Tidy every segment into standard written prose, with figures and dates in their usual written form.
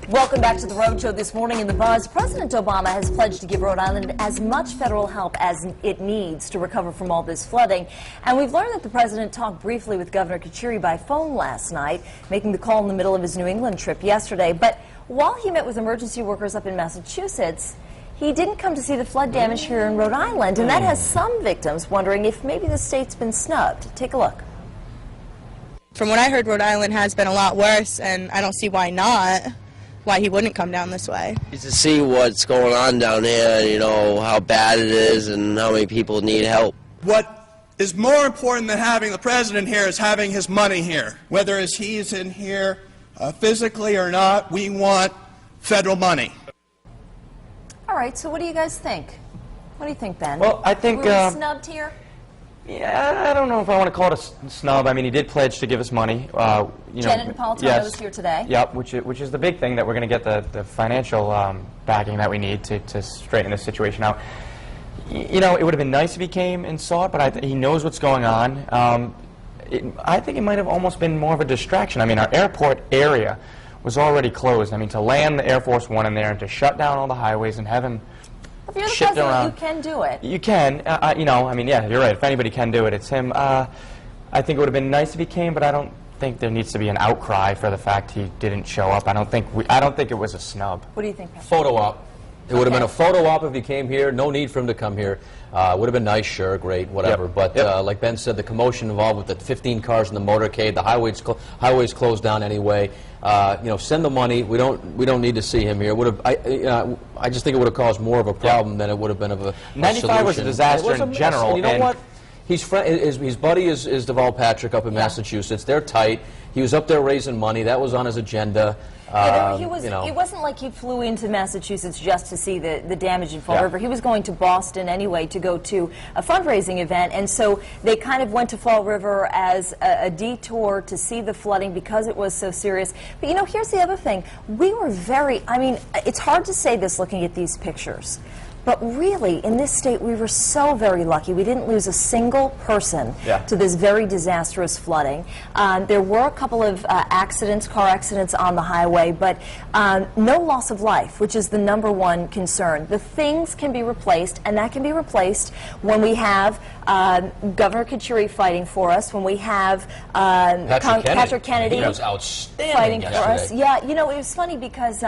Welcome back to the Road Show. This morning in the Buzz, President Obama has pledged to give Rhode Island as much federal help as it needs to recover from all this flooding. And we've learned that the president talked briefly with Governor Kucheri by phone last night, making the call in the middle of his New England trip yesterday. But while he met with emergency workers up in Massachusetts, he didn't come to see the flood damage here in Rhode Island, and that has some victims wondering if maybe the state's been snubbed. Take a look. From what I heard, Rhode Island has been a lot worse, and I don't see why not. Why he wouldn't come down this way. To see what's going on down here, you know, how bad it is and how many people need help. What is more important than having the president here is having his money here. Whether he's in here physically or not, we want federal money. All right, so what do you guys think? What do you think, Ben? Well, I think... Were we snubbed here? Yeah, I don't know if I want to call it a snub. I mean, he did pledge to give us money. Janet Napolitano was here today. Yep, which is the big thing, that we're going to get the financial backing that we need to straighten this situation out. You know, it would have been nice if he came and saw it, but he knows what's going on. I think it might have almost been more of a distraction. I mean, our airport area was already closed. I mean, to land the Air Force One in there and to shut down all the highways and have him if you're the president, you can do it. You can. You know, I mean, yeah, you're right. If anybody can do it, it's him. I think it would have been nice if he came, but I don't think there needs to be an outcry for the fact he didn't show up. I don't think it was a snub. What do you think, Pat? Photo op. It would have been a photo op if he came here. No need for him to come here. Would have been nice, sure, great, whatever. Yep. But like Ben said, the commotion involved with the 15 cars in the motorcade, the highways closed down anyway. You know, send the money. We don't need to see him here. Would have I just think it would have caused more of a problem than it would have been of a 95 solution. was a disaster in general. You know what? His buddy is Deval Patrick up in Massachusetts. They're tight. He was up there raising money. That was on his agenda. It wasn't like he flew into Massachusetts just to see the damage in Fall River. He was going to Boston anyway to go to a fundraising event, and so they kind of went to Fall River as a detour to see the flooding because it was so serious. But you know, here's the other thing. We were I mean, it's hard to say this looking at these pictures, but really, in this state, we were so very lucky. We didn't lose a single person to this very disastrous flooding. There were a couple of car accidents on the highway, but no loss of life, which is the #1 concern. The things can be replaced, and that can be replaced when we have Governor Kucheri fighting for us, when we have Patrick Kennedy was outstanding fighting yesterday. for us. Yeah, you know, it was funny because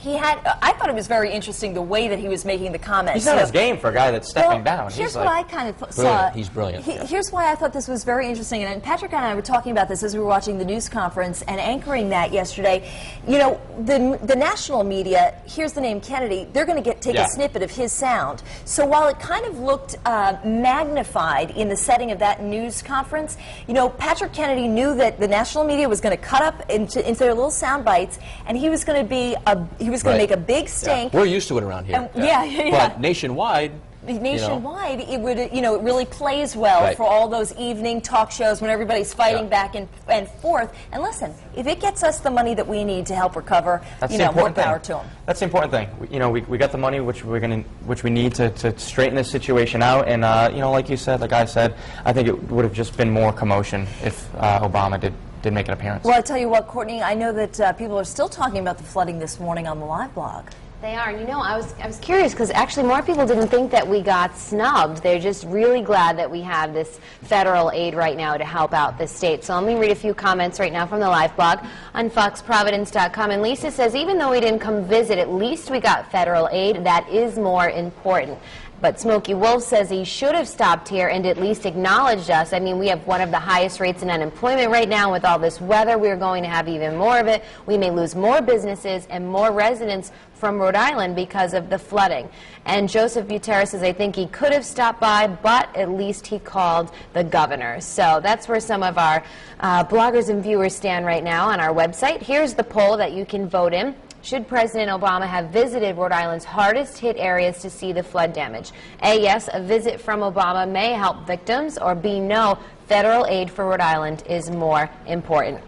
I thought it was very interesting the way that he was making the comments. He's on his game for a guy that's stepping down. Here's what I kind of saw. He's brilliant. Here's why I thought this was very interesting. And Patrick and I were talking about this as we were watching the news conference and anchoring that yesterday. You know, the national media hears the name Kennedy, they're going to take a snippet of his sound. So while it kind of looked magnified in the setting of that news conference, you know, Patrick Kennedy knew that the national media was going to cut up into their little sound bites, and he was going to make a big stink. We're used to it around here. But nationwide, it would, you know, it really plays well for all those evening talk shows when everybody's fighting back and forth. And listen, if it gets us the money that we need to help recover, you know, more power to them. That's the important thing. You know, we got the money which we need to straighten this situation out. And you know, like you said, like I said, I think it would have just been more commotion if Obama did make an appearance. Well, I tell you what, Courtney, I know that people are still talking about the flooding this morning on the live blog. They are. You know, I was curious because actually more people didn't think that we got snubbed. They're just really glad that we have this federal aid right now to help out the state. So let me read a few comments right now from the live blog on foxprovidence.com. And Lisa says, even though we didn't come visit, at least we got federal aid. That is more important. But Smokey Wolf says he should have stopped here and at least acknowledged us. I mean, we have one of the highest rates in unemployment right now. With all this weather, we're going to have even more of it. We may lose more businesses and more residents from Rhode Island because of the flooding. And Joseph Butera says, I think he could have stopped by, but at least he called the governor. So that's where some of our bloggers and viewers stand right now on our website. Here's the poll that you can vote in. Should President Obama have visited Rhode Island's hardest hit areas to see the flood damage? A, yes, a visit from Obama may help victims, or B, no, federal aid for Rhode Island is more important.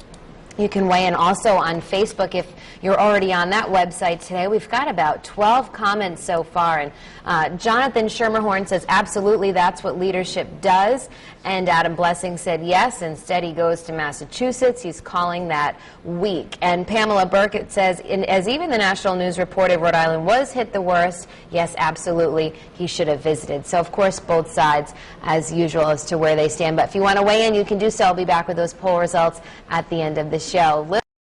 You can weigh in also on Facebook if you're already on that website today. We've got about 12 comments so far. And Jonathan Schermerhorn says, absolutely, that's what leadership does. And Adam Blessing said, yes, instead he goes to Massachusetts. He's calling that weak. And Pamela Burkett says, as even the National News reported, Rhode Island was hit the worst. Yes, absolutely, he should have visited. So, of course, both sides, as usual, as to where they stand. But if you want to weigh in, you can do so. I'll be back with those poll results at the end of the show.